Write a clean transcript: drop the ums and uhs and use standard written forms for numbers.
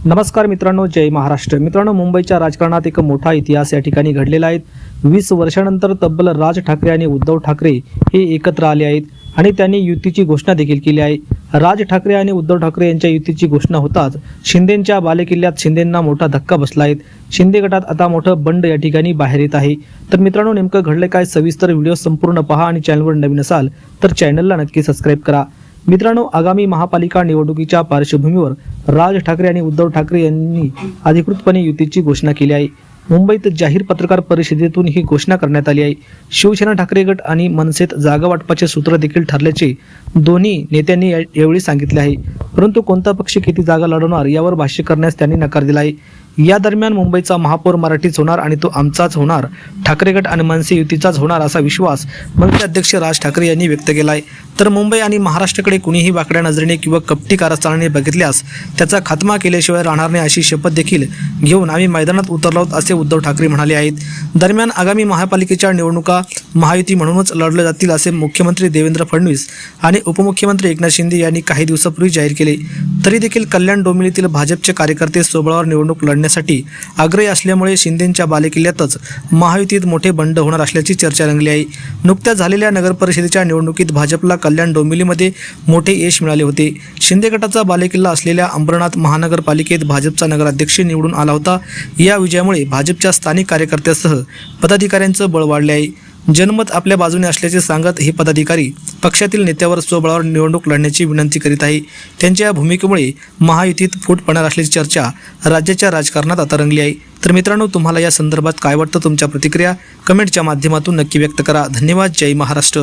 नमस्कार मित्रांनो, जय महाराष्ट्र. मित्रांनो, मुंबईच्या राजकारणात एक मोठा इतिहास या ठिकाणी घडलेला आहे. 20 वर्षानंतर तब्बल राज ठाकरे आणि उद्धव ठाकरे हे एकत्र आले आहेत आणि त्यांनी युतीची घोषणा देखील केली आहे. राज ठाकरे आणि उद्धव ठाकरे यांच्या युतीची घोषणा होताच शिंदेंच्या बालेकिल्ल्यात शिंदेंना मोठा धक्का बसला आहे. शिंदे गटात आता मोठं बंड या ठिकाणी बाहेर येत आहे. तर मित्रांनो, नेमकं घडले काय, सविस्तर व्हिडिओ संपूर्ण पहा आणि चॅनलवर नवीन असाल तर चॅनलला नक्की सबस्क्राईब करा. मित्रांनो, आगामी महापालिका निवडणुकीच्या पार्श्वभूमीवर राज ठाकरे आणि उद्धव ठाकरे यांनी अधिकृतपणे युतीची घोषणा केली आहे. मुंबईत जाहीर पत्रकार परिषदेतून ही घोषणा करण्यात आली आहे. शिवसेना ठाकरे गट आणि मनसेत जागा वाटपाचे सूत्र देखील ठरल्याचे दोन्ही नेत्यांनी यावेळी सांगितले आहे. परंतु कोणता पक्ष किती जागा लढवणार यावर भाष्य करण्यास त्यांनी नकार दिला आहे. या दरम्यान मुंबईचा महापौर मराठीच होणार आणि तो आमचाच होणार, ठाकरे गट आणि मनसे युतीचाच होणार असा विश्वास मनसे अध्यक्ष राज ठाकरे यांनी व्यक्त केला आहे. तर मुंबई आणि महाराष्ट्राकडे कुणीही वाकड्या नजरेने किंवा कपटी कारस्थानाने बघितल्यास त्याचा खात्मा केल्याशिवाय राहणार नाही अशी शपथ देखील घेऊन आम्ही मैदानात उतरलो आहोत असे उद्धव ठाकरे म्हणाले आहेत. दरम्यान आगामी महापालिकेच्या निवडणुका महायुती म्हणूनच लढल्या जातील असे मुख्यमंत्री देवेंद्र फडणवीस आणि उपमुख्यमंत्री एकनाथ शिंदे यांनी काही दिवसापूर्वी जाहीर केले. तरी देखील कल्याण डोंबिवलीतील भाजपचे कार्यकर्ते स्वबळावर निवडणूक लढण्यासाठी आग्रही असल्यामुळे शिंदेंच्या बालेकिल्ल्यातच महायुतीत मोठे बंड होणार असल्याची चर्चा रंगली आहे. नुकत्याच झालेल्या नगरपरिषदेच्या निवडणुकीत भाजपला कल्याण डोंबिवलीमध्ये मोठे यश मिळाले होते. शिंदे गटाचा बालेकिल्ला असलेल्या अंबरनाथ महानगरपालिकेत भाजपचा नगराध्यक्ष निवडून आला होता. या विजयामुळे भाजपच्या स्थानिक कार्यकर्त्यांसह पदाधिकाऱ्यांचं बळ वाढले आहे. जनमत आपल्या बाजूने असल्याचे सांगत हे पदाधिकारी पक्षातील नेत्यावर स्वबळावर निवडणूक लढण्याची विनंती करीत आहे. त्यांच्या या भूमिकेमुळे महायुतीत फूट पडणार असल्याची चर्चा राज्याच्या राजकारणात आता रंगली आहे. तर मित्रांनो, तुम्हाला या संदर्भात काय वाटतं? तुमच्या प्रतिक्रिया कमेंटच्या माध्यमातून नक्की व्यक्त करा. धन्यवाद. जय महाराष्ट्र.